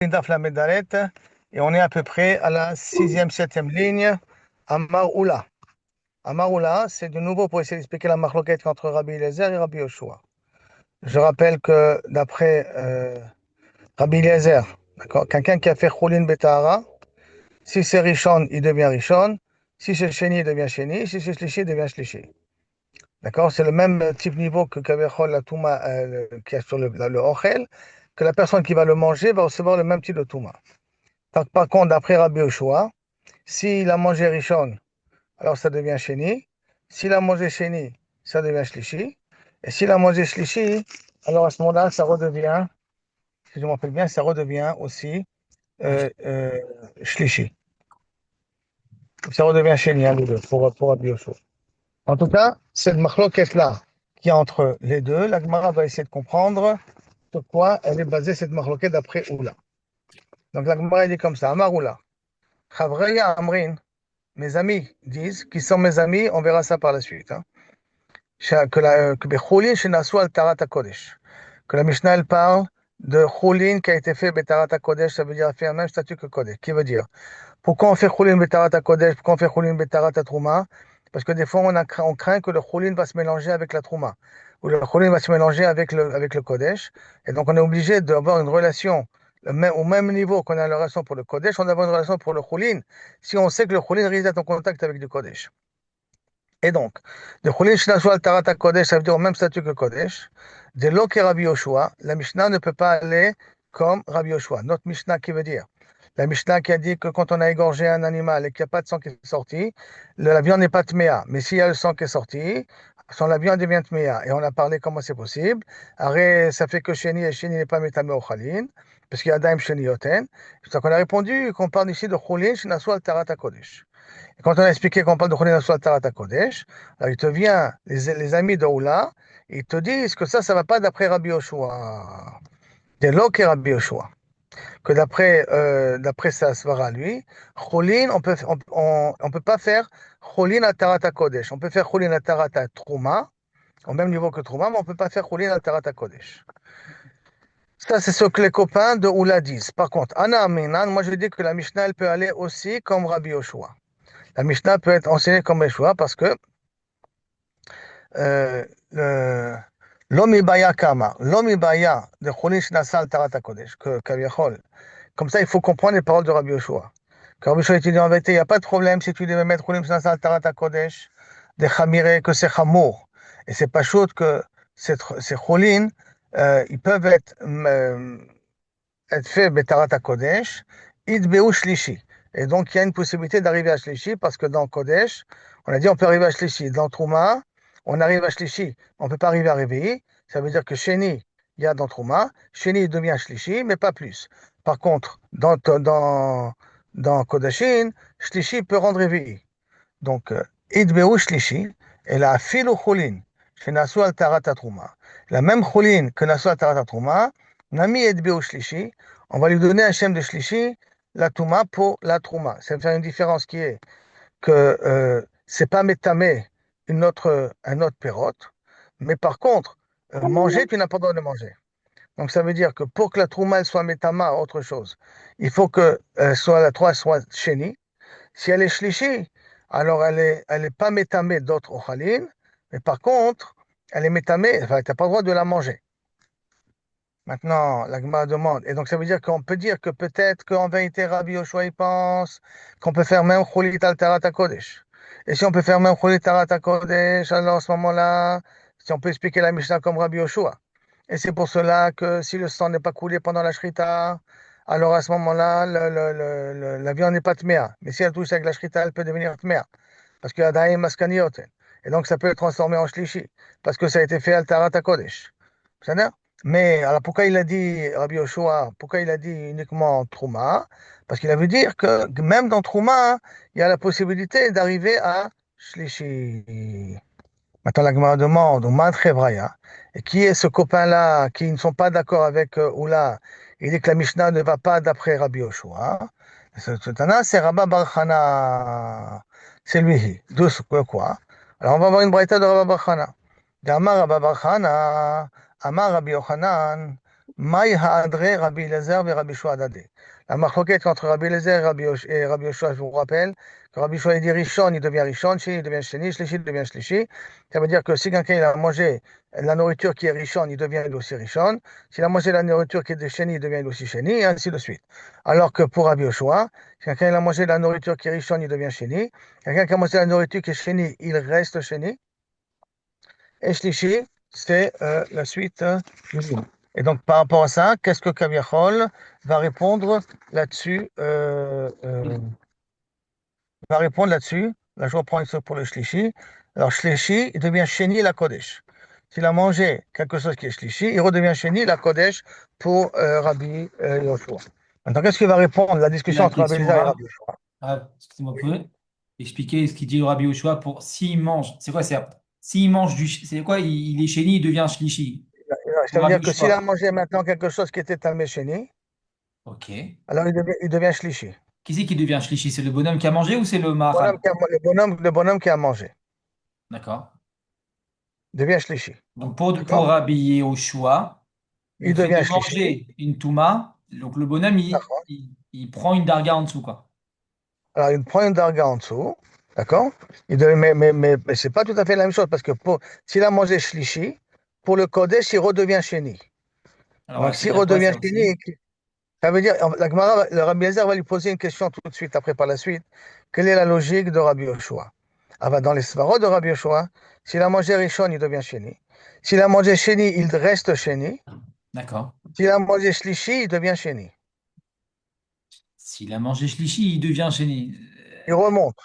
Daf la Medalet, et on est à peu près à la 6e, 7e ligne, Amar Oula. Amar Oula, c'est de nouveau pour essayer d'expliquer la marloquette entre Rabbi Eliezer et Rabbi Yoshua. Je rappelle que d'après Rabbi Eliezer, d'accord, quelqu'un qui a fait Choulin Betahara, si c'est Rishon, il devient Rishon, si c'est Sheni, il devient Sheni, si c'est Shlishi, il devient Shlishi. D'accord, c'est le même type niveau que Kavechol, la Touma, qui est sur le Ochel, que la personne qui va le manger va recevoir le même type de Touma. Par contre, d'après Rabbi Yoshua, s'il a mangé Rishon, alors ça devient Sheni. S'il a mangé Sheni, ça devient Shlishi. Et s'il a mangé Shlishi, alors à ce moment-là, ça redevient, si je me rappelle bien, ça redevient aussi Shlishi. Ça redevient Sheni, les deux, pour Rabbi Yoshua. En tout cas, cette marloquette-là qui est entre les deux, la Gemara va essayer de comprendre sur quoi elle est basée, cette marloquette, d'après Oula. Donc la Gemara dit comme ça, Amar Oula. Chavreya Amrin. Mes amis disent, qui sont mes amis, on verra ça par la suite, hein, que la Mishnah elle parle de Choulin qui a été fait Betarat Kodesh, ça veut dire faire le même statut que Kodesh. Qui veut dire, pourquoi on fait Choulin Betarat Kodesh, pourquoi on fait Choulin Betarat Trouma? Parce que des fois on craint que le Choulin va se mélanger avec la Trouma, ou le Choulin va se mélanger avec le Kodesh, et donc on est obligé d'avoir une relation au même niveau qu'on a la relation pour le Kodesh, on doit avoir une relation pour le Choulin, si on sait que le Choulin risque d'être en contact avec du Kodesh. Et donc, de Choulin Shnashu al Tarata Kodesh, ça veut dire au même statut que Kodesh. De l'eau que Rabbi Yoshua, la Mishnah ne peut pas aller comme Rabbi Yoshua. Notre Mishnah qui veut dire, la Mishnah qui a dit que quand on a égorgé un animal et qu'il n'y a pas de sang qui est sorti, la viande n'est pas tméa. Mais s'il y a le sang qui est sorti, la viande devient tméa. Et on a parlé comment c'est possible. Arrête, ça fait que Sheni et Sheni n'est pas métamé au Chalin, parce qu'il y a Daim Sheni Yoten. Donc on a répondu qu'on parle ici de Choulin Shnashu al Tarata Kodesh. Et quand on a expliqué qu'on parle de Choulin Shnashu al Tarata Kodesh, alors il te vient, les amis de Oula, ils te disent que ça ne va pas d'après Rabbi Yoshua. De l'eau que Rabbi Yoshua. Que d'après sa svara lui, Choulin, on peut pas faire Choulin à Tarata Kodesh. On peut faire Choulin à Tarata Trouma, au même niveau que Trouma, mais on ne peut pas faire Choulin à Tarata Kodesh. Ça, c'est ce que les copains de Oula disent. Par contre, Ana Aminan, moi je dis que la Mishnah, elle peut aller aussi comme Rabbi Yoshua. La Mishnah peut être enseignée comme Yoshua parce que l'homme ibaya kama, l'homme ibaya de Choulin Shnasal Tarata Kodesh, que Kaviachol. Comme ça, il faut comprendre les paroles de Rabbi Yoshua. Quand Rabbi Yoshua dit en vérité, il n'y a pas de problème si tu devais mettre Choulin Shnasal Tarata Kodesh, de Chamiré, que c'est Chamour. Et c'est pas chaud que ces Choulin, ils peuvent être fait Betarat Kodesh, Idbeu Shlishi. Et donc, il y a une possibilité d'arriver à Shlishi parce que dans Kodesh, on a dit on peut arriver à Shlishi. Dans Trouma, on arrive à Shlishi. On ne peut pas arriver à Réveil. Ça veut dire que Sheni, il y a dans Trouma. Sheni devient Shlishi, mais pas plus. Par contre, dans Kodashin, Shlishi peut rendre Réveil. Donc, Idbeu Shlishi, et la Filu Chulin, chez Nasu al Tarata Trouma. La même Chulin que Nasu al Tarata Trouma, Nami Idbeu Shlishi, on va lui donner un shem de Shlishi, la Touma pour la Trouma. Ça veut faire une différence qui est que c'est pas métamé un autre pérote, mais par contre, manger, tu n'as pas le droit de manger. Donc ça veut dire que pour que la Trouma elle soit métama, autre chose, il faut que la Trouma soit chénie. Si elle est shlishi, alors elle est pas métamée d'autres ochalin, mais par contre, elle est métamée, enfin, tu n'as pas le droit de la manger. Maintenant, la Gemara demande, et donc ça veut dire qu'on peut dire que peut-être qu'en vérité, Rabbi Yoshua, il pense qu'on peut faire même Cholit al Tarata Kodesh. Et si on peut faire même Cholit Tarata Kodesh, alors à ce moment-là, si on peut expliquer la Mishnah comme Rabbi Yoshua. Et c'est pour cela que si le sang n'est pas coulé pendant la Shrita, alors à ce moment-là, la viande n'est pas tméa. Mais si elle touche avec la Shrita, elle peut devenir tméa. Parce qu'il y a Daim Maskanioten. Et donc ça peut être transformé en Shlishi. Parce que ça a été fait al Tarata Kodesh. C'est ça? Mais alors pourquoi il a dit, Rabbi Yoshua, pourquoi il a dit uniquement Trouma? Parce qu'il a veut dire que même dans Trouma, il y a la possibilité d'arriver à Shlishi. Maintenant, la Gemara demande, au Mad Chevraya, et qui est ce copain-là qui ne sont pas d'accord avec Oula? Il dit que la Mishnah ne va pas d'après Rabbi Yoshua. Ce Tana, c'est Rabba Bar Chana. C'est lui. D'où quoi? Alors on va voir une braïta de Rabba Bar Chana. D'Amar Rabba Bar Chana, Amar Rabbi Yochanan, Maï ha'adre Rabbi Eliezer et Rabbi Yoshua Adade. La marloquette entre Rabbi Eliezer et Rabbi Yoshua, je vous rappelle, que Rabbi Yoshua il dit Rishon, il devient Rishon, Sheni, il devient Sheni, Shlishi, il devient Shlishi. Ça veut dire que si quelqu'un il a mangé la nourriture qui est Rishon, il devient lui aussi Rishon. S'il a mangé la nourriture qui est de Sheni, il devient lui aussi Sheni, et ainsi de suite. Alors que pour Rabbi Yoshua, si quelqu'un il a mangé la nourriture qui est Rishon, il devient Sheni. Quelqu'un qui a mangé la nourriture qui est Sheni, il reste Sheni. Et Shlishi, c'est la suite du livre. Et donc, par rapport à ça, qu'est-ce que Kaviachol va répondre là-dessus va répondre là-dessus. Là, je reprends ça pour le Shlishi. Alors, Shlishi, il devient Sheni la Kodesh. S'il a mangé quelque chose qui est Shlishi, il redevient Sheni la Kodesh pour Rabbi Yoshua. Maintenant, qu'est-ce qu'il va répondre la discussion La entre Rabbi question, Eliezer et Rav, Rabbi Yoshua? excusez-moi, vous pouvez expliquer ce qu'il dit au Rabbi Yoshua pour s'il mange, c'est quoi, s'il mange c'est quoi, il est chéni, il devient shlishi. Ça Pour veut Rabbi dire que s'il a Yoshua. mangé maintenant quelque chose qui était Tamé Sheni, Ok. alors il devient Shlishi. Qui c'est qui devient shlishi? C'est le bonhomme qui a mangé ou c'est le mahal? Le bonhomme qui a mangé D'accord. devient Shlishi. Donc pour D'accord? Rabbi Yoshua, le Il fait de devient Shlishi. manger une touma, donc le bonhomme, il prend une darga en dessous, quoi. Alors, il prend une darga en dessous, d'accord? Mais c'est pas tout à fait la même chose, parce que s'il a mangé shlishi, pour le Kodesh, il redevient chéni. Alors, Donc, ça veut s'il dire quoi redevient ça chéni, aussi? ça veut dire, la Gemara, le Rabbi Eliezer va lui poser une question tout de suite, après, par la suite. Quelle est la logique de Rabbi Yoshua? Ah bah, dans les svarot de Rabbi Yoshua, s'il a mangé rishon, il devient chéni. S'il a mangé chéni, il reste chéni. D'accord. S'il a mangé shlishi, il devient chéni. S'il a mangé shlishi, il devient chéni. Il remonte.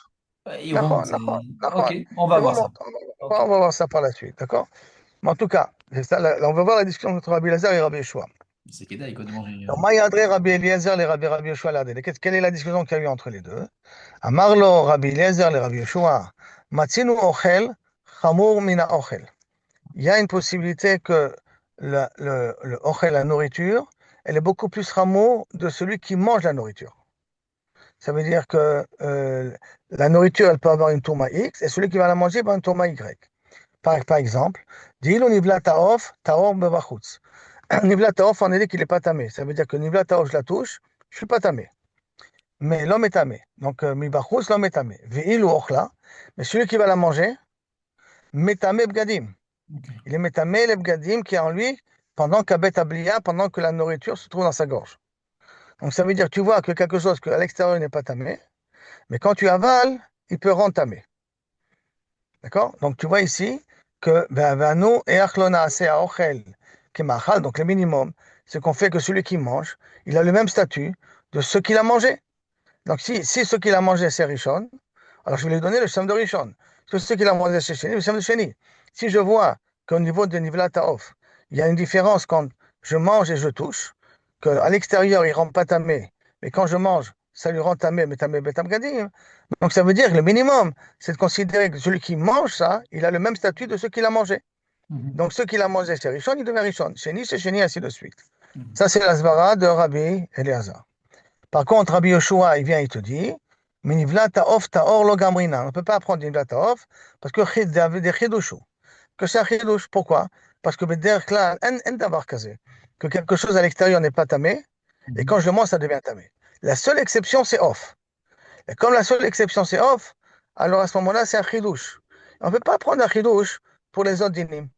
Il D'accord, remonte. d'accord, Ok, d'accord. on va Il voir ça. remonte. Ok. On va voir ça par la suite, d'accord? Mais en tout cas, c'est ça, là, on va voir la discussion entre Rabbi Eliezer et Rabbi Yeshua. C'est Kedaï, quoi, de manger. Alors, Maïadré, Rabbi Eliezer, les Rabbi Yeshua, quelle est la discussion qu'il y a eu entre les deux? Amarlo, Rabbi Eliezer, les Rabbi Yeshua, Matzinu ochel, chamur mina ochel. Il y a une possibilité que le ochel, la nourriture, elle est beaucoup plus chamour de celui qui mange la nourriture. Ça veut dire que la nourriture, elle peut avoir une tourma X, et celui qui va la manger va avoir une tourma Y. Par exemple, Dilu nivla taof, taor bevachutz. Nivla taof, on a dit qu'il n'est pas tamé. Ça veut dire que nivla taof, je la touche, je ne suis pas tamé. Mais l'homme est tamé. Donc, mibachutz, l'homme est tamé. Ve'ilu ochla, mais celui qui va la manger, metame bgadim. Ok. Il est métamé le bgadim qui est en lui pendant qu'abet ablia, pendant que la nourriture se trouve dans sa gorge. Donc, ça veut dire que tu vois que quelque chose à l'extérieur n'est pas tamé, mais quand tu avales, il peut rendre tamé. D'accord? Donc, tu vois ici que Ve'avanu eachlona ase aochel kemachal, donc le minimum, c'est qu'on fait que celui qui mange, il a le même statut de ce qu'il a mangé. Donc, si ce qu'il a mangé, c'est Rishon, alors je vais lui donner le Shem de Rishon. Si ce qu'il a mangé, c'est Sheni, le Shem de Sheni. Si je vois qu'au niveau de Nivla Taof, il y a une différence quand je mange et je touche, qu'à l'extérieur, il ne rend pas tamé, mais quand je mange, ça lui rend tamé, mais tamé betam gadim. Donc, ça veut dire que le minimum, c'est de considérer que celui qui mange ça, il a le même statut de ce qu'il a mangé. Mhm. Donc, ce qu'il a mangé, c'est Rishon, il devient Rishon. Sheni, c'est Sheni, ainsi de suite. Mhm. Ça, c'est la svara de Rabbi Eliezer. Par contre, Rabbi Yoshua, il vient, il te dit, Minivla ta'of ta'or lo gamrina. On ne peut pas apprendre Minivla ta'of parce que des chidushu. Que c'est un chidouche. Pourquoi? Parce que beder klal, en davar kazé. Que quelque chose à l'extérieur n'est pas tamé, et Mhm. quand je le mange, ça devient tamé. La seule exception, c'est off. Et comme la seule exception, c'est off, alors à ce moment-là, c'est un chidouche. On ne peut pas apprendre un chidouche pour les autres dynimes.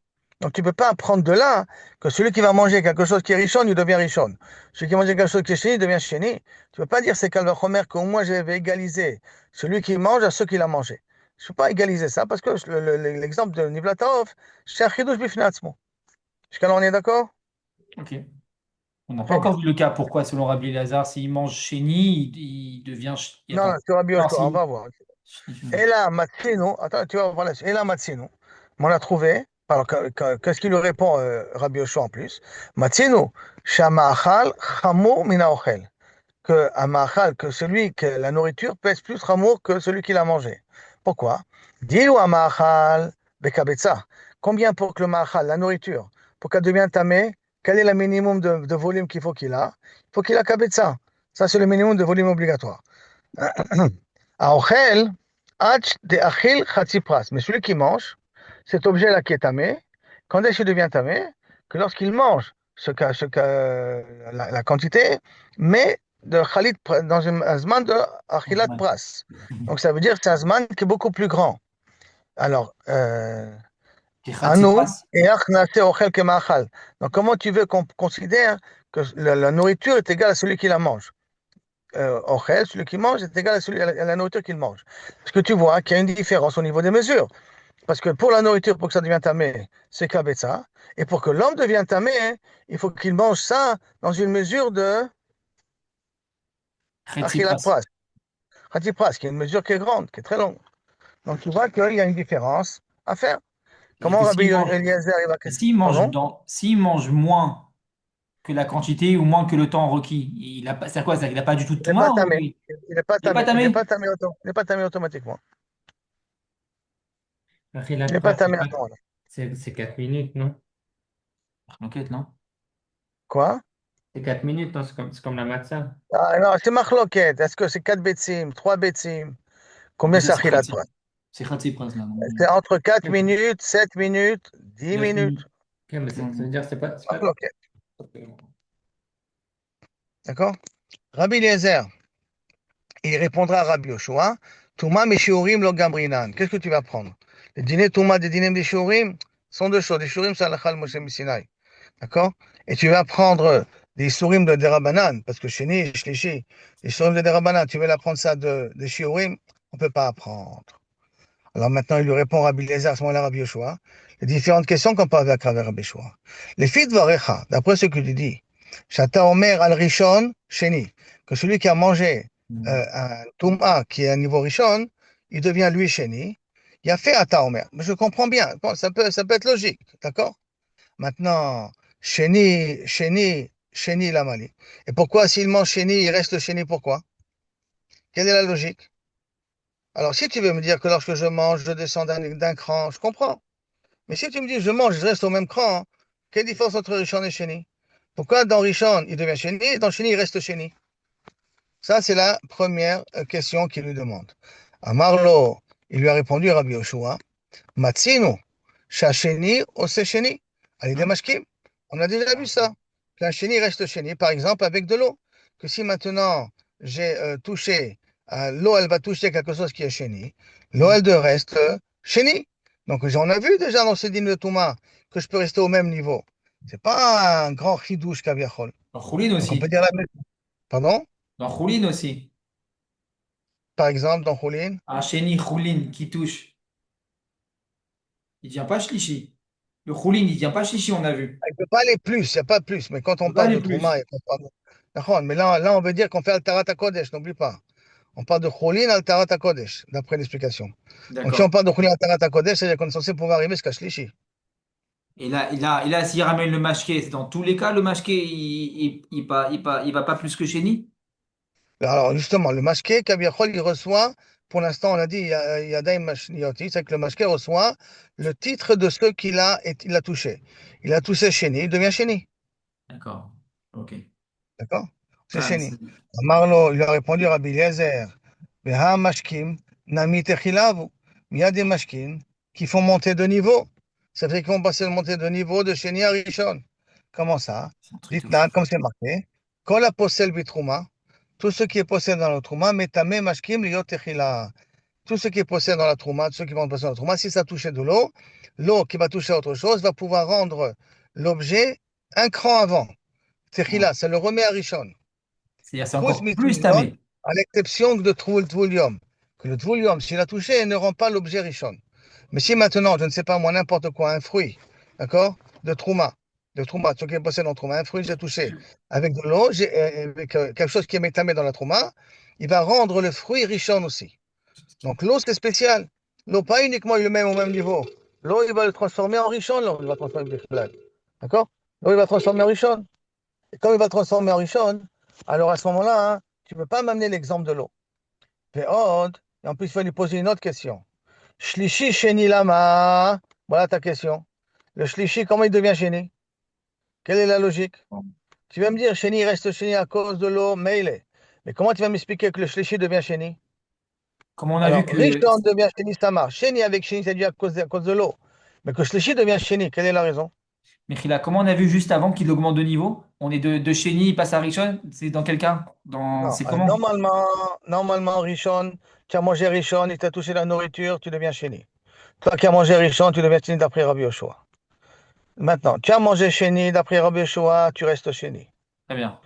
Donc tu ne peux pas apprendre de là que celui qui va manger quelque chose qui est richon, il devient richon. Celui qui mange quelque chose qui est chéni, il devient chéni. Tu ne peux pas dire c'est Kalvachomer qu'au moins je vais égaliser celui qui mange à ceux qui l'a mangé. Je ne peux pas égaliser ça parce que l'exemple de Nivlatov, c'est un chidouche bifnatzmo. Jusqu'à là, on est d'accord? Ok. On n'a pas Très bien. encore vu le cas. Pourquoi, selon Rabbi Elazar, s'il mange chéni, il devient. Non, non, Attends. tu auras bien, Non, on si. va voir. Et là, Matsino, attends, tu vas voir là-dessus. Et là, Matsino, on l'a trouvé. Alors, qu'est-ce qu'il lui répond, Rabbi Yoshua en plus? Matsino, Shamachal, Chamur, Mina Ochel. Que un ma'achal, que celui que la nourriture pèse plus Chamour que celui qui l'a mangé. Pourquoi? Dis ou un ma'achal, bekabetza. Combien pour que le ma'achal, la nourriture, pour qu'elle devienne tamée, quel est le minimum de volume qu'il faut qu'il a? Il faut qu'il a kabetza. Ça, c'est le minimum de volume obligatoire. Aochel, ach de achil chatzipras. Mais celui qui mange, cet objet-là qui est tamé, quand est-ce qu'il devient tamé? Que lorsqu'il mange la quantité, mais de Khalid, dans un zman de Achilat Ouais. Pras. Donc ça veut dire que c'est un zman qui est beaucoup plus grand. Alors, Qui est Anu Khatsipras. et Ach Nase Ochel Kemachal. Donc comment tu veux qu'on considère que la nourriture est égale à celui qui la mange? Ochel, celui qui mange, est égal à la nourriture qu'il mange. Parce que tu vois qu'il y a une différence au niveau des mesures. Parce que pour la nourriture, pour que ça devienne tamé, c'est kabetza. Et pour que l'homme devienne tamé, il faut qu'il mange ça dans une mesure de achilat Khatsipras. pras. Khati pras, qui est une mesure qui est grande, qui est très longue. Donc tu vois qu'il y a une différence à faire. Et Comment que Rabbi s'il mange, Eliezer il va... et s'il mange Pardon? dans, s'il mange moins que la quantité ou moins que le temps requis, il a pas, c'est quoi? C'est qu'il n'a pas du tout de Il n'est pas touma ou tamé. il Il n'est pas n'est pas tamé. Il n'est pas tamé? tamé, il n'est pas tamé automatiquement. Après, Il la n'est pas trace, tamé à ce moment-là. c'est 4 minutes, non? Enquête, non? Quoi? C'est 4 minutes, non? C'est comme la matzah. Ah, non, c'est machloket. Est-ce que c'est 4 betsim, 3 betsim? En fait, Combien là, c'est c'est achilat Khatsi. pras? C'est Khatsipras, là, C'est normalement. entre 4 Ok, minutes, 7 minutes, 10 9 minutes. minutes. ok, mais ça veut Mhm. dire que c'est pas. Machloket. D'accord? Rabbi Eliezer, il répondra à Rabbi Yoshua, Touma Meshiurim lo gamrinan. Qu'est-ce que tu vas prendre? Les dîners Touma des dîners des Shiurim sont deux choses. Les Shiurim, c'est Alachal Moshe Missinai. D'accord? Et tu vas prendre des Shiurim de Derabanan, parce que Sheni, Shlishi, les Shiurim de Derabanan, tu veux apprendre ça des Shiurim, on ne peut pas apprendre. Alors maintenant, il lui répond Rabbi Eliezer, à ce moment-là, Rabbi Yoshua, les différentes questions qu'on peut avoir à travers Rabbi Yoshua. Les filles de Varecha, d'après ce que tu dis, Shata Omer al Rishon Sheni, que celui qui a mangé Mhm. un Touma qui est à niveau Rishon, il devient lui Sheni. Il a fait Ata Omer. Mais je comprends bien. Bon, ça peut être logique. D'accord? Maintenant, Sheni Lamali. Et pourquoi s'il mange Sheni, il reste Sheni, pourquoi? Quelle est la logique? Alors, si tu veux me dire que lorsque je mange, je descends d'un cran, je comprends. Mais si tu me dis je mange, je reste au même cran, hein, quelle différence entre Rishon et Sheni? Pourquoi dans Rishon, il devient Sheni et dans Sheni, il reste Sheni? Ça, c'est la première question qu'il lui demande. Amarlo, il lui a répondu, Rabbi Yoshua, Matsinu, Shasheni, Osesheni, Alideh Hein? Mashkim. On a déjà vu ça. Qu'un Sheni reste Sheni, par exemple, avec de l'eau. Que si maintenant j'ai touché, l'eau, elle va toucher quelque chose qui est Sheni, l'eau, Mhm. elle de reste Sheni. Donc, j'en ai vu déjà dans ce dîner de Touma que je peux rester au même niveau. C'est pas un grand chidouche kaviachol. Dans Khoulin Donc, on peut aussi. dire la même. Pardon? Dans Khoulin aussi. Par exemple, dans Choulin. Un chéni Khoulin qui touche. Il ne vient pas Shlishi. Le Khoulin, il ne vient pas Shlishi, on a vu. Il ne peut pas aller plus, il n'y a pas plus. Mais quand Il on ne peut pas parle aller de Trouma, plus. et qu'on parle de... D'accord, mais là, on veut dire qu'on fait Altarat Kodesh, n'oublie pas. On parle de Cholin Altarat Kodesh, d'après l'explication. Donc si on D'accord. parle de Cholin Altarat Kodesh, c'est-à-dire qu'on est censé pouvoir arriver jusqu'à Shlishi. Et là, s'il ramène le mashké, c'est dans tous les cas, le mashké, il va pas plus que chéni. Alors justement, le masqué, Kaviachol, il reçoit, pour l'instant, on a dit, il y a Daim Mashnioti, c'est que le masqué reçoit le titre de ce il a touché. Il a touché Chéni, il devient Chéni. D'accord. Ok. D'accord? C'est Ça, Chéni. Marlo, il a répondu Rabbi Eliezer, Beha Mashkim, Nami Techilavu. Il y a des Mashkim qui font monter de niveau. Ça fait qu'ils vont passer de monter de niveau de Chéni à Rishon. Comment ça? c'est un truc de Dites-là, fou. comme c'est marqué, Kol aposel bitrouma, tout ce qui est possédé dans le trouma, metame mashkim liot techila. Tout ce qui est possédé dans la trouma, tout ce qui va posséder dans la trouma, si ça touche de l'eau, l'eau qui va toucher à autre chose va pouvoir rendre l'objet un cran avant. Ouais. Techila, ça le remet à Rishon. C'est-à-dire, c'est Khuz encore plus mitvulion, tamé. à l'exception de Tvulium. Que le Tvulium, s'il a touché, il ne rend pas l'objet Rishon. Mais si maintenant, je ne sais pas moi, n'importe quoi, un fruit, d'accord, de Trouma, ce qui est possédé dans Trouma, un fruit, j'ai touché avec de l'eau, avec quelque chose qui est métamé dans la Trouma, il va rendre le fruit Rishon aussi. Donc l'eau, c'est spécial. L'eau, pas uniquement il le met au même niveau. L'eau, il va le transformer en Rishon, l'eau, il va transformer en Bichlal. D'accord? L'eau, il va transformer en Rishon. Et quand il va transformer en Rishon, alors à ce moment-là, hein, tu ne peux pas m'amener l'exemple de l'eau. Et en plus, il faut lui poser une autre question. Shlishi Sheni Lama. Voilà ta question. Le Shlishi, comment il devient Sheni? Quelle est la logique? Tu vas me dire, Sheni reste Sheni à cause de l'eau, mais il est. Mais comment tu vas m'expliquer que le Shlishi devient Sheni? Comme on a vu Alors, que Rishon devient Sheni, ça marche. Sheni avec Sheni, c'est dû à cause de l'eau. Mais que Shlishi devient Sheni, quelle est la raison? Mechila, comment on a vu juste avant qu'il augmente de niveau? On est de Chéni, il passe à Rishon? C'est dans quel cas? Non, C'est comment? normalement, Rishon, tu as mangé Rishon, il t'a touché la nourriture, tu deviens chéni. Toi qui as mangé Rishon, tu deviens chéni d'après Rabbi Yoshua. Maintenant, tu as mangé chéni d'après Rabbi Yoshua, tu restes chéni. Très bien.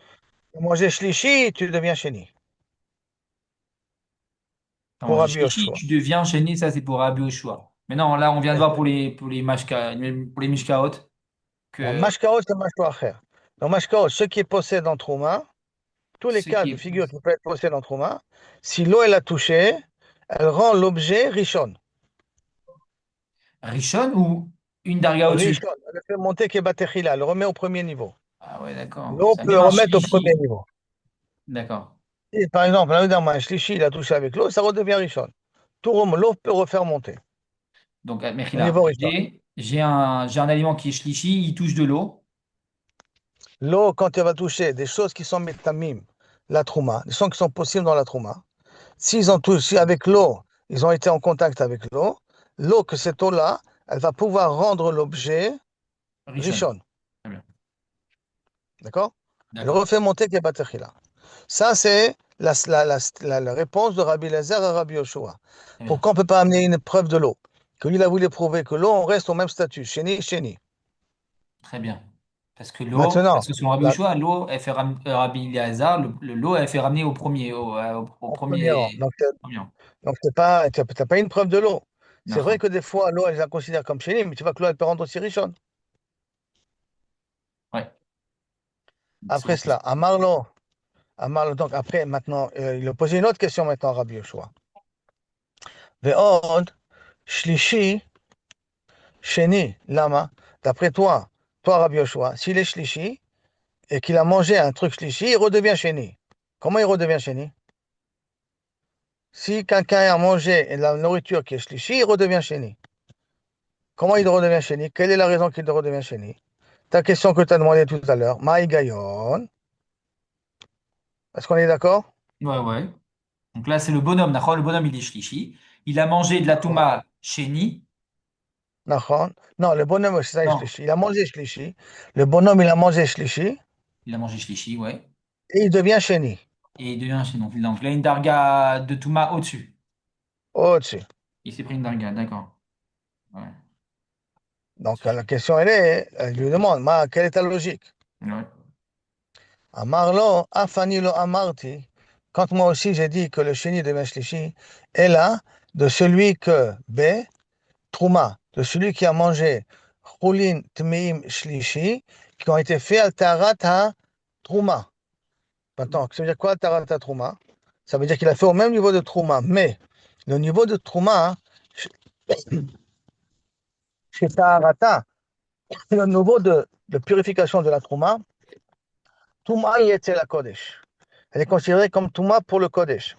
Tu as mangé shlishi, tu deviens chéni. T'as Pour mangé Rabbi Shlishi, Yoshua. tu deviens Chéni, ça c'est pour Rabbi Yoshua. Mais non, là on vient de voir pour les Mishkaot Non, que Mashkaot, c'est Mashkaot. Donc, Mashkaot, ce qui est possède en Trouma, tous les ce cas qui de est figure qui peuvent être possèdés en Trouma, si l'eau elle a touché, elle rend l'objet Rishon. Rishon ou une darga au-dessus? Rishon, elle fait monter Kebatechila, elle le remet au premier niveau. Ah ouais, d'accord. L'eau Ça, peut même le un remettre au premier Shlishi. niveau. D'accord. Et par exemple, un shlishi, il a touché avec l'eau, ça redevient Rishon. L'eau peut refaire monter Donc, au Mechila, niveau Rishon. j'ai un aliment qui est Shlishi, il touche de l'eau. L'eau, quand elle va toucher des choses qui sont métamim, la trouma, des choses qui sont possibles dans la trouma, s'ils ont touché avec l'eau, ils ont été en contact avec l'eau que cette eau-là, elle va pouvoir rendre l'objet Rishon. Rishon. Très bien. D'accord? Elle D'accord. refait monter Kebatechila. Ça, c'est la réponse de Rabbi Lazar à Rabbi Yoshua. Très bien. Pourquoi on ne peut pas amener une preuve de l'eau? Que lui, il a voulu prouver que l'eau, on reste au même statut, chéni, chéni. Très bien. Parce Maintenant, que selon Rabbi la, Yoshua, l'eau, elle fait Rabbi Eliezer, l'eau, elle fait ramener au premier, au en premier rang. premier. Donc, Premier rang. c'est pas, t'as pas une preuve de l'eau. C'est vrai D'accord. que des fois, l'eau, elle la considère comme chéni, mais tu vois que l'eau, elle peut rendre aussi richonne. Ouais. Après Selon cela, Amarlo, donc après, maintenant, il a posé une autre question maintenant à Rabbi Yoshua. Ve'od, shlishi, chéni, lama. D'après toi, Rabbi Yoshua, s'il est shlishi, et qu'il a mangé un truc shlishi, il redevient chéni. Comment il redevient chéni? Si quelqu'un a mangé de la nourriture qui est shlishi, il redevient chéni. Comment il redevient chéni? Quelle est la raison qu'il redevient chéni? Ta question que tu as demandé tout à l'heure, Maïgayon. Est-ce qu'on est d'accord? Ouais, ouais. Donc là, c'est le bonhomme. D'accord. Le bonhomme, il est shlishi. Il a mangé de la D'accord. touma chéni. D'accord. Non, le bonhomme, c'est ça, il est Non. shlishi. Il a mangé shlishi. Le bonhomme, il a mangé shlishi Il a mangé shlishi, ouais. et il devient chéni. Et il devient chéni. Donc là, une darga de touma au-dessus. Au-dessus. Il s'est pris une darga, d'accord. Ouais. Donc la question, elle lui demande, quelle est ta logique? Ouais. Amarlo, afanilo amarti. Quand moi aussi j'ai dit que le chéni devient shlishi, est là de celui que, B, Trouma, de celui qui a mangé Choulin Tmeim Shlishi, qui ont été faits al Taharat Trouma. Maintenant, ça veut dire quoi al Taharat Trouma? Ça veut dire qu'il a fait au même niveau de Trouma, mais le niveau de Trouma, chez Taharata, le niveau de purification de la Trouma, Touma Yetzel la Kodesh. Elle est considérée comme Touma pour le Kodesh.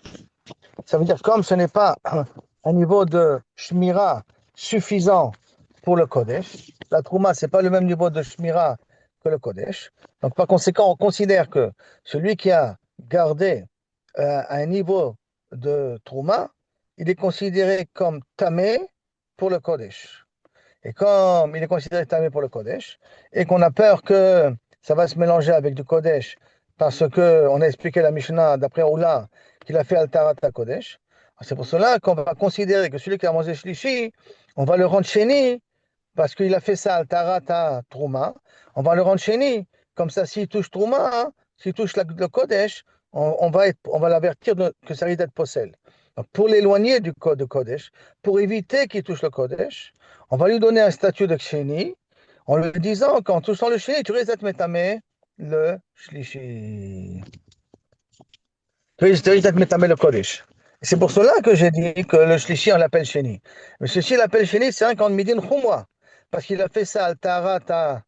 Ça veut dire comme ce n'est pas un niveau de Shmira suffisant pour le Kodesh, la Trouma, ce n'est pas le même niveau de Shmira que le Kodesh. Donc, par conséquent, on considère que celui qui a gardé un niveau de Trouma, il est considéré comme Tamé pour le Kodesh. Et comme il est considéré Tamé pour le Kodesh, et qu'on a peur que ça va se mélanger avec du Kodesh, parce qu'on a expliqué la Mishnah d'après Oula qu'il a fait Altarat à Kodesh, c'est pour cela qu'on va considérer que celui qui a mangé Shlishi, on va le rendre Sheni, parce qu'il a fait ça Altarat à Trouma, on va le rendre Sheni. Comme ça, s'il touche Trouma, hein, s'il touche le Kodesh, on va l'avertir que ça risque d'être possède. Donc, pour l'éloigner du code de Kodesh, pour éviter qu'il touche le Kodesh, on va lui donner un statut de Sheni, en lui disant qu'en touchant le Sheni, tu risques d'être métamé le Shlishi. Tu risques d'être métamé le Kodesh. C'est pour cela que j'ai dit que le Shlishi, on l'appelle Sheni. Le Shlishi l'appelle Sheni, c'est un quand Midin Chumwa, parce qu'il a fait ça al Tarata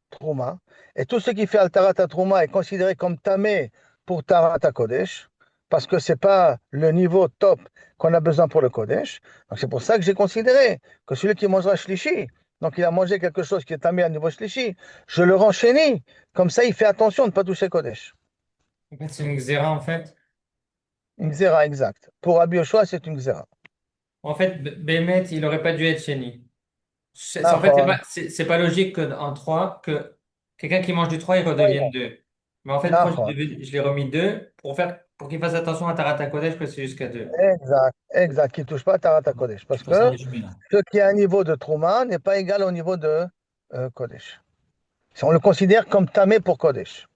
Trouma. Et tout ce qui fait al Tarata Trouma est considéré comme tamé pour Tarata Kodesh, parce que ce n'est pas le niveau top qu'on a besoin pour le Kodesh. Donc c'est pour ça que j'ai considéré que celui qui mangera Shlishi, donc il a mangé quelque chose qui est tamé à niveau Shlishi, je le rends Sheni. Comme ça, il fait attention de ne pas toucher Kodesh. En fait, c'est une xéra, en fait. Une xéra exact. Pour Rabbi Yoshua, c'est une xéra. En fait, Bémet, il aurait pas dû être chéni. En fait, Nahon, c'est pas logique qu'en 3, que quelqu'un qui mange du 3 il redevienne 2. Mais en fait, 3, Nahon. je l'ai remis 2 pour qu'il fasse attention à Tarata Kodesh, que c'est jusqu'à 2. Exact, exact, qui ne touche pas à Tarat Kodesh. Je Parce passe un que résumé là. ce qui est un niveau de Trouma n'est pas égal au niveau de Kodesh. Si on le considère comme tamé pour Kodesh.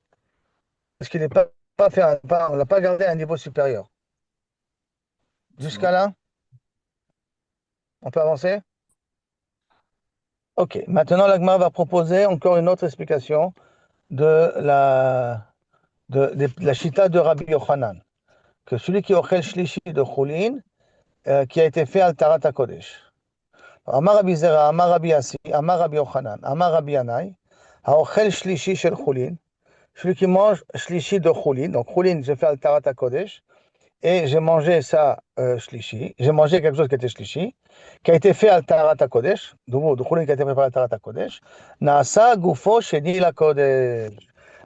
Parce qu'il n'est pas fait on ne l'a pas gardé à un niveau supérieur. C'est Jusqu'à bon. là, on peut avancer? Ok, maintenant l'Agma va proposer encore une autre explication de la Shita de Rabbi Yochanan. Que celui qui ochel shlishi de Chulin, qui a été fait al Tarat HaKodesh. Amar Rabbi Zera, Amar Rabbi Yassi, Amar Rabbi Yochanan, Amar Rabbi Yanai, האוכל שלישי של חולין, celui qui mange shlishi de chulin, donc chulin, j'ai fait al Tarat HaKodesh, et j'ai mangé ça shlishi, j'ai mangé quelque chose qui était shlishi, qui a été fait al Tarat HaKodesh, de chulin qui a été préparé al Tarat HaKodesh, naasa gufo sheni la Kodesh.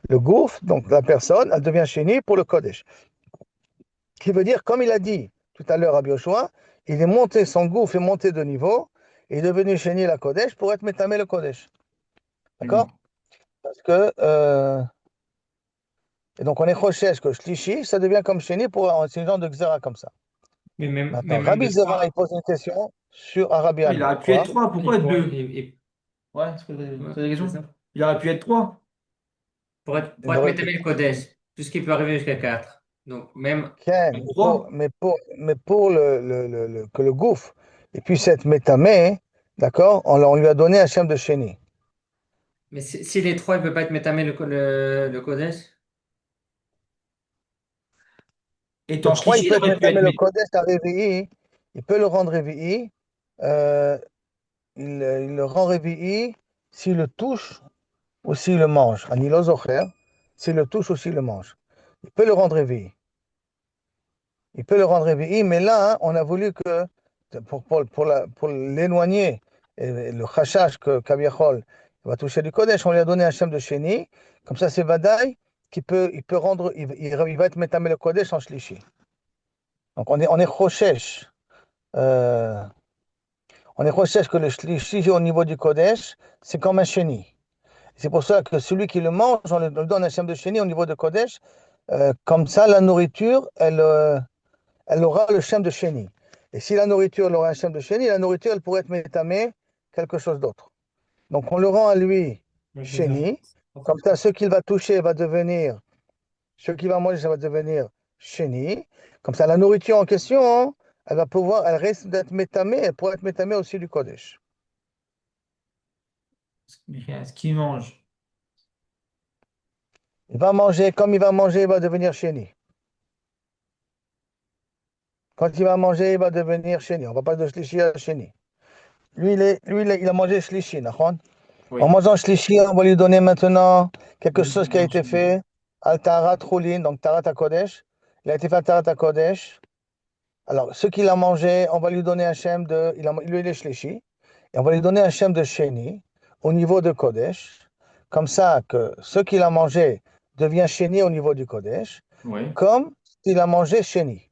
Le gouffre, donc la personne, elle devient chénie pour le Kodesh. Qui veut dire, comme il a dit tout à l'heure à Bioshua, il est monté, son gouffre est monté de niveau, et est devenu chéni la Kodesh pour être métamé le Kodesh. D'accord? Parce que, et donc on est chochesh que shlishi, ça devient comme chéni pour c'est une genre de xéra comme ça. Mais Maintenant, même Rabbi le Zera, il 3, pose une question sur Arabi Il Hanai. aurait pu être Quoi? 3, pourquoi il pourrait, 2? Ouais, c'est ouais, la c'est question. ça. Il aurait pu être 3. Pour Il être aurait, métamé le Kodesh, tout ce qui peut arriver jusqu'à 4. Donc, même Ken, Même 3. mais pour que le gouffre il puisse être métamé, d'accord, on lui a donné un chème de chéni. Mais si les 3 il ne peut pas être métamé le Kodesh. Le Étant 3 il Shlishi, il peut être aurait pu être. métamé le Kodesh à Révi'i, il peut le rendre Révi'i, euh, il le rend Révi'i s'il le touche ou s'il le mange. Anilo Zocher, s'il le touche ou s'il le mange. Il peut le rendre Révi'i. Il peut le rendre Révi'i, mais là, hein, on a voulu que, pour l'éloigner, et le chachash que Kaviachol va toucher du Kodesh, on lui a donné un chème de chéni, comme ça c'est Vadaï, il peut rendre, il va être métamé le Kodesh en Shlishi. Donc on est Choshesh. Euh, on est Choshesh que le Shlishi au niveau du Kodesh, c'est comme un chéni. C'est pour ça que celui qui le mange, on lui donne un chème de chéni au niveau de Kodesh. Comme ça, la nourriture, elle aura le chème de chéni. Et si la nourriture elle aura un chème de chéni, la nourriture, elle pourrait être métamée quelque chose d'autre. Donc on le rend à lui Ouais, c'est ça. chéni. Comme ça, ce qu'il va toucher va devenir, ce qu'il va manger, ça va devenir chéni. Comme ça, la nourriture en question, hein, elle reste d'être métamée, elle pourrait être métamée aussi du Kodesh. Ce qu'il mange. Il va manger, comme il va manger, il va devenir chéni. Quand il va manger, il va devenir chéni. On va pas de shlishi à chéni. Il a mangé shlishi, d'accord? En Oui. mangeant shlishi, on va lui donner maintenant quelque Oui, c'est chose qui a bon, été fait al Taharat Choulin, donc Taharat Kodesh. Il a été fait al Taharat Kodesh. Alors, ce qu'il a mangé, on va lui donner un shem de. Lui, il est shlishi. Et on va lui donner un shem de sheni au niveau de Kodesh. Comme ça, que ce qu'il a mangé devient sheni au niveau du Kodesh. Oui. Comme s'il a mangé sheni.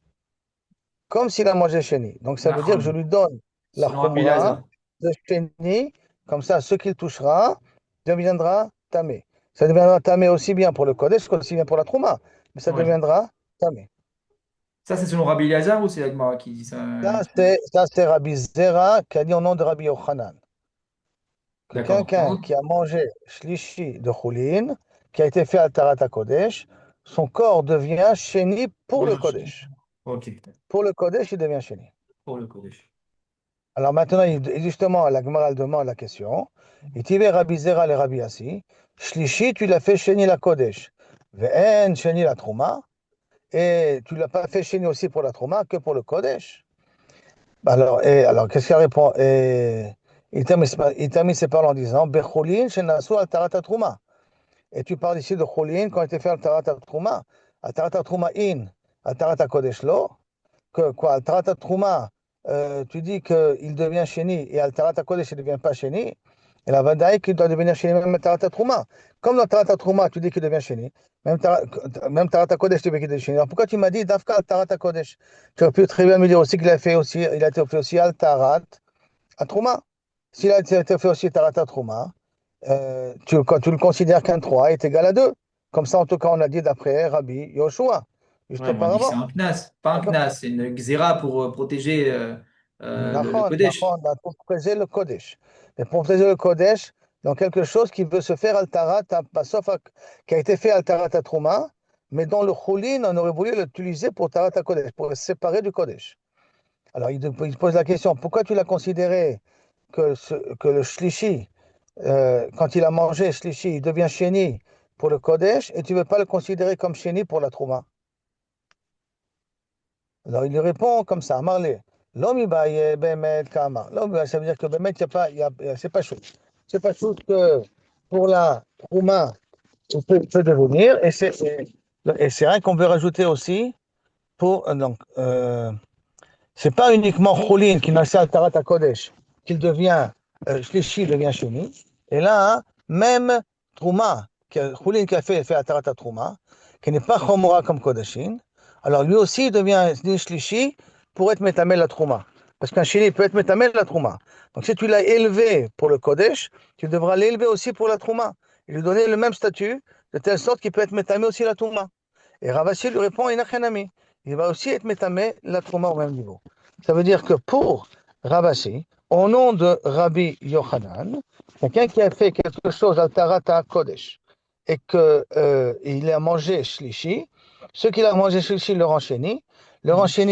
Comme s'il a mangé sheni. Donc, ça veut dire que je Nahon. lui donne la Selon Rabbi khumra Lazar. de sheni. Comme ça, ce qu'il touchera deviendra tamé. Ça deviendra tamé aussi bien pour le Kodesh qu'aussi bien pour la Trouma. Mais ça Oui. deviendra tamé. Ça, c'est selon Rabbi Lazar ou c'est Agmara qui dit ça? Ça, c'est Rabbi Zera qui a dit au nom de Rabbi Yochanan. Que D'accord. quelqu'un qui a mangé shlishi de choulin, qui a été fait al Tarat Kodesh, son corps devient chéni pour le Kodesh. Ok. Pour le Kodesh, il devient chéni. Pour le Kodesh. Alors maintenant, justement, la Gemara elle demande la question. Et tu Rabbi Zera le Rabbi Assi, shlishi, tu l'as fait chéni la Kodesh. Ve'en chéni la Trouma. Et tu ne l'as pas fait chéni aussi pour la Trouma que pour le Kodesh. Alors qu'est-ce qu'il répond? Et il termine ses paroles en disant, Becholin shenasu al Tarat Trouma. Et tu parles ici de Cholin quand il était fait al Tarat Trouma. Al Tarat Trouma in, al Tarat Kodesh lo. Que quoi, al Tarat Trouma, tu dis qu'il devient chéni et al Tarat Kodesh il ne devient pas chéni. Et la Vadaï qu'il doit devenir chéni même al Tarat Trouma. Comme dans Tarat Trouma, tu dis qu'il devient chéni. Même Tarat Kodesh, tu dis qu'il devient chéni. Alors pourquoi tu m'as dit Dafka al Tarat Kodesh? Tu aurais pu très bien me dire aussi qu'il a été fait aussi al Tarat à Trouma. S'il a été fait aussi Tarata Trouma, quand tu le considères qu'un 3 est égal à 2. Comme ça, en tout cas, on a dit d'après Rabbi Yoshua, juste Ouais, mais on dit que c'est auparavant. un knas, pas un D'accord? knas, c'est une xéra pour protéger le Nachon, Kodesh. pour protéger le Kodesh. Mais pour protéger le Kodesh, dans quelque chose qui veut se faire Altarat, sauf qui a été fait Altarat à Trouma, mais dont le Choulin, on aurait voulu l'utiliser pour Tarat à Kodesh, pour le séparer du Kodesh. Alors, il pose la question, pourquoi tu l'as considéré que le Shlishi, quand il a mangé Shlishi, il devient Sheni pour le Kodesh, et tu ne veux pas le considérer comme Sheni pour la Trouma? Alors il lui répond comme ça, Marley. L'homme il va Bemet Kama. L'homme, ça veut dire que Bemet, c'est pas chaud. C'est pas chaud que pour la Trouma, on peut devenir. Et c'est rien qu'on veut rajouter aussi pour. C'est pas uniquement Choulin qui n'a al Tarat Kodesh, qu'il devient, Shlishi devient Sheni. Et là, hein, même Trouma, Choulin qui a fait Atarat Trouma, qui n'est pas Chomora comme Kodashin, alors lui aussi devient Shlishi pour être Metamel la Trouma. Parce qu'un Sheni peut être Metamel la Trouma. Donc si tu l'as élevé pour le Kodesh, tu devras l'élever aussi pour la Trouma. Et lui donner le même statut, de telle sorte qu'il peut être Metamel aussi la Trouma. Et Ravassi lui répond, Inachanami. Il va aussi être Metamel la Trouma au même niveau. Ça veut dire que pour Ravassi, au nom de Rabbi Yochanan, quelqu'un qui a fait quelque chose al Tarata Kodesh et qu'il a mangé Shlishi, ce qu'il a mangé Shlishi le renchaîni,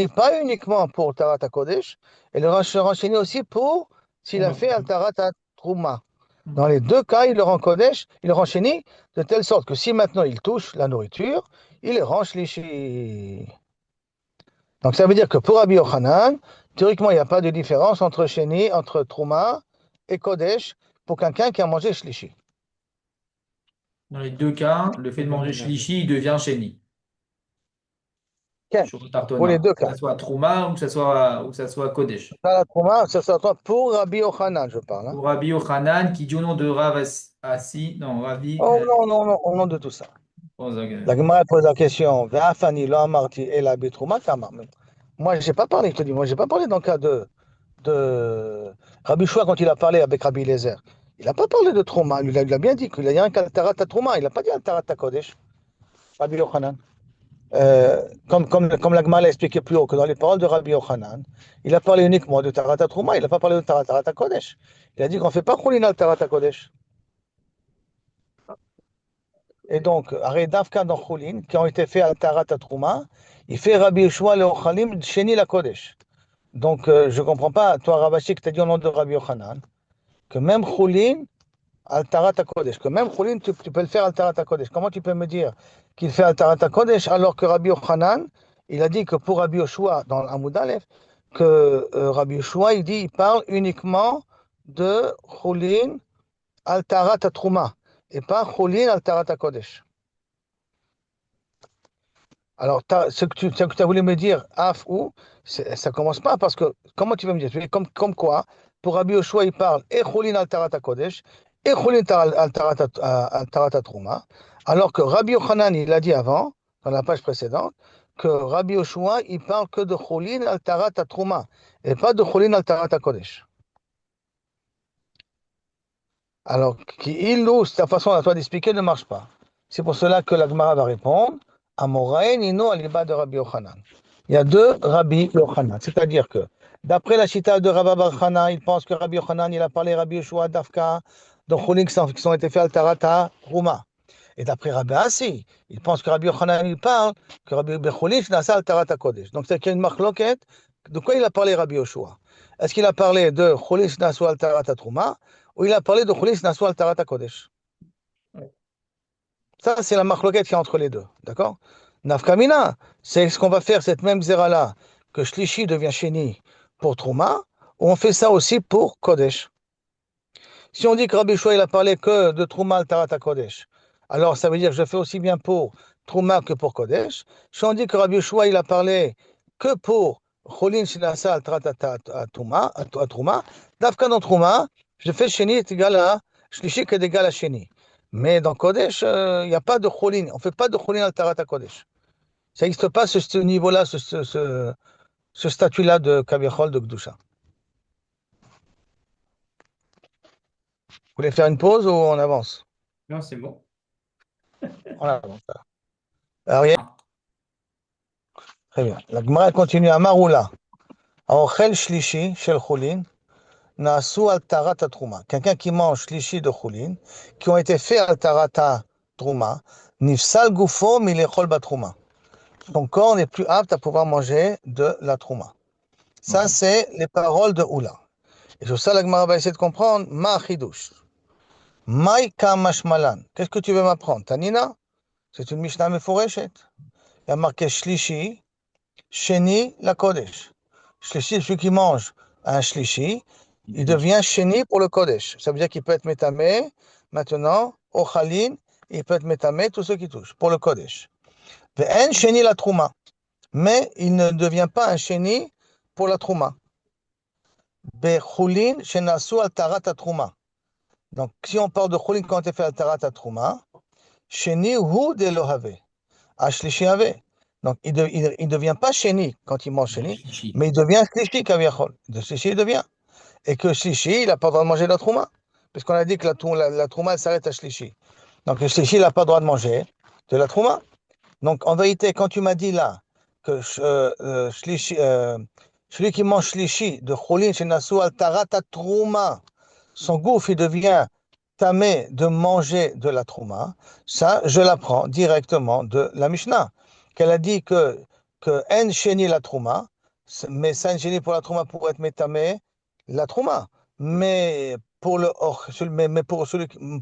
pas uniquement pour Tarata Kodesh, et le renchaîni aussi pour s'il a fait al Tarata Trouma. Dans les deux cas, il le rend Kodesh, il le renchaîni, de telle sorte que si maintenant il touche la nourriture, il le rend Shlishi. Donc ça veut dire que pour Rabbi Yochanan, théoriquement, il n'y a pas de différence entre Sheni, entre Trouma et Kodesh pour quelqu'un qui a mangé Shlishi. Dans les deux cas, le fait de manger shlishi, il devient sheni. Ken, Sur le pour les tartona. deux Que cas. ça soit trouma ou que ça soit kodesh. Dans la Trouma, ça s'entend pour Rabbi Yochanan, je parle. Hein. Pour Rabbi Yochanan, qui dit au nom de Rav Assi, non, Ravi. Oh non, non, non, au nom de tout ça. Bon, La Gemara pose la question, Ve'afani lo amarti ela bitrouma kama. Moi, je n'ai pas parlé, je te dis, moi, je n'ai pas parlé dans le cas de Rabbi Shua quand il a parlé avec Rabbi Lezer. Il n'a pas parlé de Trouma, il a bien dit qu'il y a un Tarata Trouma, il n'a pas dit un Tarata Kodesh, Rabbi Yochanan. Comme la Gemara l'a expliqué plus haut, que dans les paroles de Rabbi Yochanan, il a parlé uniquement de Tarata Trouma, il n'a pas parlé de Tarata Kodesh. Il a dit qu'on ne fait pas Choulina al Tarata Kodesh. Et donc, Arrêt Dafka dans Choulin, qui ont été faits al Tarata Trouma, il fait Rabbi Yeshua le Ochalim Sheni la Kodesh. Donc, je ne comprends pas, toi, Rabashi, que tu as dit au nom de Rabbi Yochanan, que même Choulin, al Tarata Kodesh, que même Choulin, tu peux le faire al Tarata Kodesh. Comment tu peux me dire qu'il fait al Tarata Kodesh alors que Rabbi Yochanan, il a dit que pour Rabbi Yoshua, dans l'Amoud Aleph, que Rabbi Yoshua, il dit, il parle uniquement de Choulin al Tarata Trouma et pas Choulin al Tarata Kodesh. Alors, ce que tu as voulu me dire, af ou, ça commence pas parce que, comment tu vas me dire? Comme quoi, pour Rabbi Yoshua, il parle et Choulin al Tarata Kodesh et Choulin al Tarata Trouma, alors que Rabbi Yochanan, il a dit avant, dans la page précédente, que Rabbi Yoshua, il parle que de Choulin al Tarata Trouma et pas de Choulin al Tarata Kodesh. Alors, ta façon à toi d'expliquer ne marche pas. C'est pour cela que la Gemara va répondre, Amorae Nino Aliba de Rabbi Yochanan. Il y a deux Rabbi Yochanan. C'est-à-dire que, d'après la chita de Rabbi Bar Chana, il pense que Rabbi Yochanan, il a parlé Rabbi Yeshua Dafka, donc Choulin qui sont été faits al Tarata Rouma. Et d'après Rabbi Assi, il pense que Rabbi Yochanan, il parle que Rabbi Bechoulin, c'est al Tarata Kodesh. Donc, c'est qu'il y a une marque loquette. De quoi il a parlé Rabbi Yeshua? Est-ce qu'il a parlé de Choulin al Tarata Trouma ou il a parlé de Choulin al Tarata Kodesh? Ça, c'est la marloquette qui est entre les deux. D'accord? Nafkamina, c'est ce qu'on va faire, cette même zéra-là, que Shlishi devient Sheni pour Trouma, ou on fait ça aussi pour Kodesh. Si on dit que Rabbi Shua, il a parlé que de Trouma al Tarata Kodesh, alors ça veut dire que je fais aussi bien pour Trouma que pour Kodesh. Si on dit que Rabbi Shua, il a parlé que pour Cholin Shinasa al Tarata Trouma, Dafka dans Trouma, je fais Sheni est égal à Shlishi qui est égal à Sheni. Mais dans Kodesh, il n'y a pas de Cholin. On ne fait pas de Cholin al Tarata Kodesh. Ça n'existe pas ce niveau-là, ce statut-là de Kaviachol de Gdusha. voulez faire une pause ou on avance? Non, c'est bon. On avance. Alors, très bien. La Gemara continue à Maroula. Aochel shlishi shel chulin naasu al tarat truma. Quelqu'un qui mange shlishi de chulin, qui ont été faits al tarat truma, nifsal gufo milechol batruma. Son corps n'est plus apte à pouvoir manger de la trouma. Ça, Ok. c'est les paroles de Oula. Et sur ça, la Gemara va essayer de comprendre ma chidush. Mai kamashmalan. Qu'est-ce que tu veux m'apprendre? Tanina? C'est une Mishnah meforeshet. Il y a marqué shlishi, sheni la kodesh. Shlishi, celui qui mange un shlishi, il devient sheni pour le kodesh. Ça veut dire qu'il peut être métamé maintenant, ochalin, il peut être métamé, tous ceux qui touchent, pour le kodesh. Ve'en sheni la trouma. Mais il ne devient pas un sheni pour la trouma. Bechulin shenasu al tarat trouma. Donc, si on parle de chulin quand on fait al tarat trouma, sheni hu de lohave. Ashlishi ave. Donc, il ne devient pas sheni quand il mange sheni, Shlishi. mais il devient shlishi kaviachol. De shlishi, il devient. Et que shlishi, il n'a pas le droit de manger la trouma. Parce qu'on a dit que la trouma, elle s'arrête à shlishi. Donc, le shlishi, il n'a pas le droit de manger de la trouma. Donc, en vérité, quand tu m'as dit là que celui qui mange shlishi de chulin shenasu al tarat trouma, son gouffre, il devient tamé de manger de la trouma, ça, je l'apprends directement de la Mishnah, qu'elle a dit que en sheni la trouma, mais ça, en sheni pour la trouma pour être métamé la trouma. Mais pour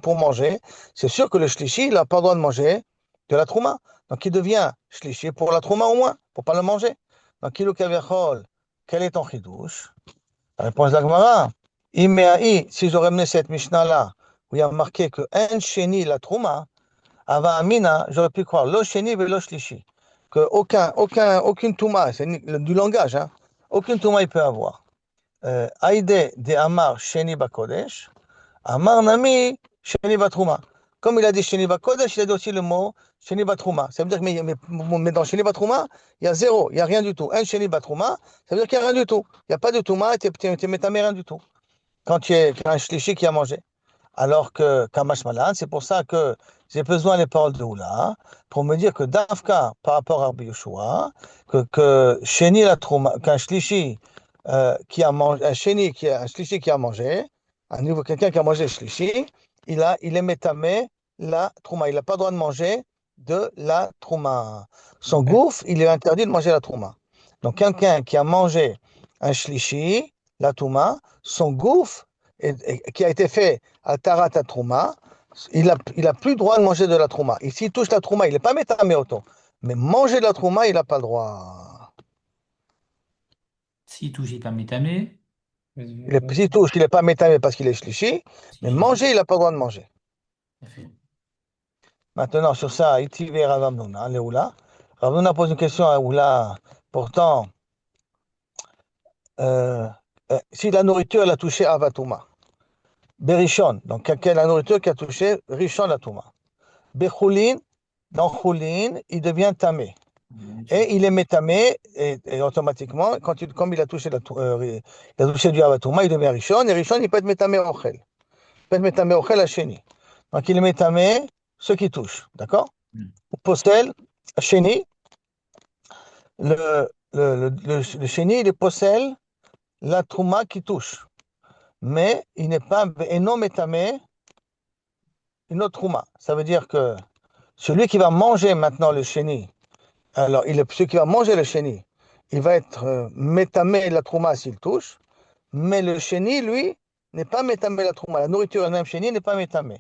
pour manger, c'est sûr que le shlishi, il n'a pas le droit de manger de la trouma. Donc, il devient shlishi pour la trouma au moins, pour pas le manger. Donc, il quel est ton chidouche? La réponse de la Gemara. Si j'aurais mené cette Mishnah-là, où il y a marqué que un sheni la trouma, ava amina, j'aurais pu croire lo sheni ve lo shlishi. Que aucune touma, c'est du langage, hein, aucune touma il peut avoir. Aïde de amar sheni bakodesh, amar nami sheni batrouma. Comme il a dit sheni bakodesh, il a dit aussi le mot sheni batrouma. Ça veut dire que mais dans sheni batrouma, il y a zéro, il n'y a rien du tout. Un sheni batrouma, ça veut dire qu'il n'y a rien du tout. Il n'y a pas de touma, tu n'es métamé rien du tout. Quand tu es un shlishi qui a mangé. Alors que Kamash Malan, c'est pour ça que j'ai besoin des paroles de Oula pour me dire que Dafka, par rapport à Rabbi Yoshua, que Sheni la Trouma, qu'un shlishi qui a mangé, un shlishi qui a mangé, à nouveau quelqu'un qui a mangé shlishi, il est métamé la Trouma. Il n'a pas le droit de manger de la Trouma. Son gouffre, il est interdit de manger la Trouma. Donc quelqu'un qui a mangé un shlishi, la Trouma, son gouffre, qui a été fait à Tarat à Trouma, il a plus le droit de manger de la Trouma. Et s'il touche la Trouma, il n'est pas métamé auto. Mais manger de la Trouma, il n'a pas le droit. S'il touche, il est pas métamé. S'il touche, il n'est pas métamé parce qu'il est shlishi. Mais manger, il n'a pas le droit de manger. Parfait. Maintenant, sur ça, Itivé Ravamnuna, Léoula. Ravamnuna pose une question à Oula. Pourtant, si la nourriture, elle a touché Avatouma. Berishon, donc la nourriture qui a touché Rishon la Touma. Bechulin, dans Chulin, il devient tamé. Et il est métamé, et automatiquement, comme il a touché, il a touché du Avatouma, il devient Rishon, et Rishon, il peut être métamé Ochel. Il peut être métamé Ochel à Sheni. Donc il est métamé, ce qui touche, d'accord? Postel, Sheni, le Sheni, il est Postel, la Trouma qui touche. Mais il n'est pas, et non métamé, une autre Trouma. Ça veut dire que celui qui va manger maintenant le Sheni, alors celui qui va manger le Sheni, il va être métamé la Trouma s'il touche, mais le Sheni, lui, n'est pas métamé la Trouma. La nourriture elle-même Sheni n'est pas métamé.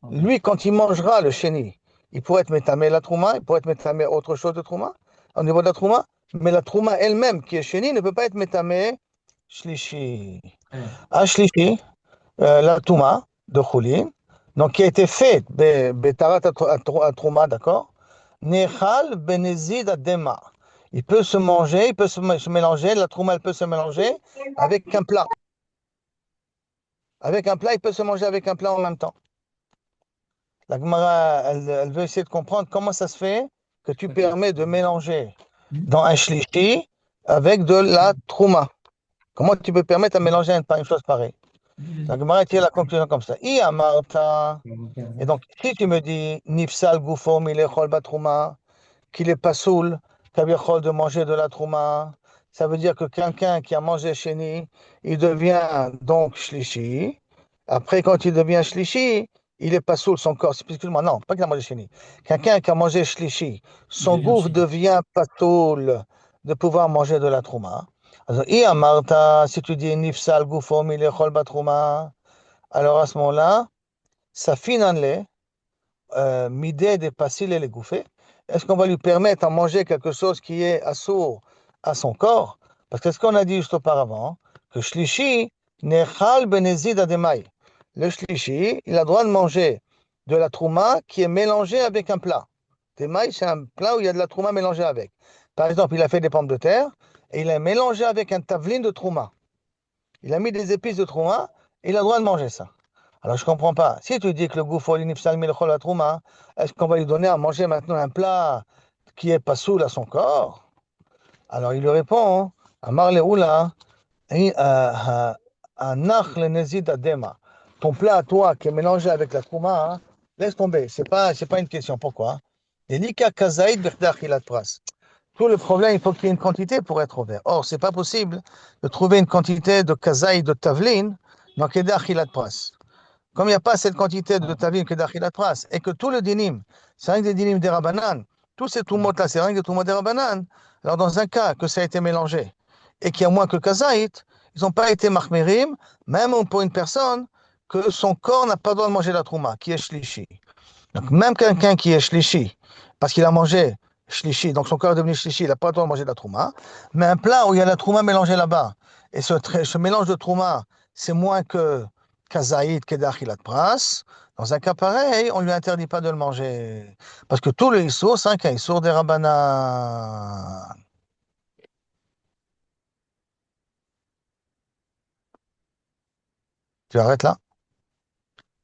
Okay. Lui, quand il mangera le Sheni, il pourrait être métamé la Trouma, il pourrait être métamé autre chose de Trouma, au niveau de la Trouma, mais la Trouma elle-même, qui est Sheni, ne peut pas être métamé Shlishi. À Shlishi, la Trouma de Chulin, donc qui a été faite Betarat à Trouma, d'accord? Nechal benezid adema. Il peut se manger, il peut se mélanger, la trouma, elle peut se mélanger avec un plat. Avec un plat, il peut se manger avec un plat en même temps. La Gemara, elle veut essayer de comprendre comment ça se fait que tu permets de mélanger dans un shlishi avec de la trouma. Comment tu peux permettre de mélanger une chose pareille? La Gemara tire la conclusion comme ça. I amarta. Et donc, si tu me dis, nifsal gufo milechol batrouma, qu'il est pas saoul, kavichol de manger de la trouma, ça veut dire que quelqu'un qui a mangé chéni, il devient donc shlishi. Après, quand il devient shlishi, il est pas saoul, son corps. Excuse-moi, non, pas qu'il a mangé chéni. Quelqu'un qui a mangé shlishi, Il son devient gouffre chéni. devient pas saoul de pouvoir manger de la trouma. Alors, i amarta, si tu dis nifsal gufo milechol batrouma, alors à ce moment-là, ça finit midé de passil et les gouffés. Est-ce qu'on va lui permettre de manger quelque chose qui est assourd à son corps? Parce que ce qu'on a dit juste auparavant, que shlishi nechal benezid ademai. Le shlishi, il a le droit de manger de la trouma qui est mélangée avec un plat. Demai, c'est un plat où il y a de la trouma mélangée avec. Par exemple, il a fait des pommes de terre et il a mélangé avec un tavlin de trouma. Il a mis des épices de trouma et il a le droit de manger ça. Alors je ne comprends pas. Si tu dis que le goût l'inifsal milchol la trouma, est-ce qu'on va lui donner à manger maintenant un plat qui est pas saoul à son corps? Alors il lui répond, Amar le oula, anach le nezid adema. Ton plat à toi qui est mélangé avec la trouma, hein, laisse tomber. C'est pas une question. Pourquoi? Delika kazaïd b'chda achilat pras. Tout le problème, il faut qu'il y ait une quantité pour être ouvert. Or, c'est pas possible de trouver une quantité de kazaï de tavlin dans Keda Achilat Pras. Comme il n'y a pas cette quantité de tavlin Keda Achilat Pras, et que tout le dinim, c'est rien que des dinim des Rabbanan, tous ces toumots-là, c'est rien que des toumots des Rabbanan, alors dans un cas que ça a été mélangé et qu'il y a moins que kazaït, ils n'ont pas été mahmerim, même pour une personne que son corps n'a pas le droit de manger la trouma, qui est shlishi. Donc, même quelqu'un qui est shlishi, parce qu'il a mangé shlishi, donc son corps est devenu shlishi, il n'a pas le droit de manger de la trouma, mais un plat où il y a la trouma mélangée là-bas, et ce mélange de trouma, c'est moins que kazaïd, kedachilat pras, dans un cas pareil, on ne lui interdit pas de le manger. Parce que tout le issour, c'est un issour des rabbanan. Tu arrêtes là?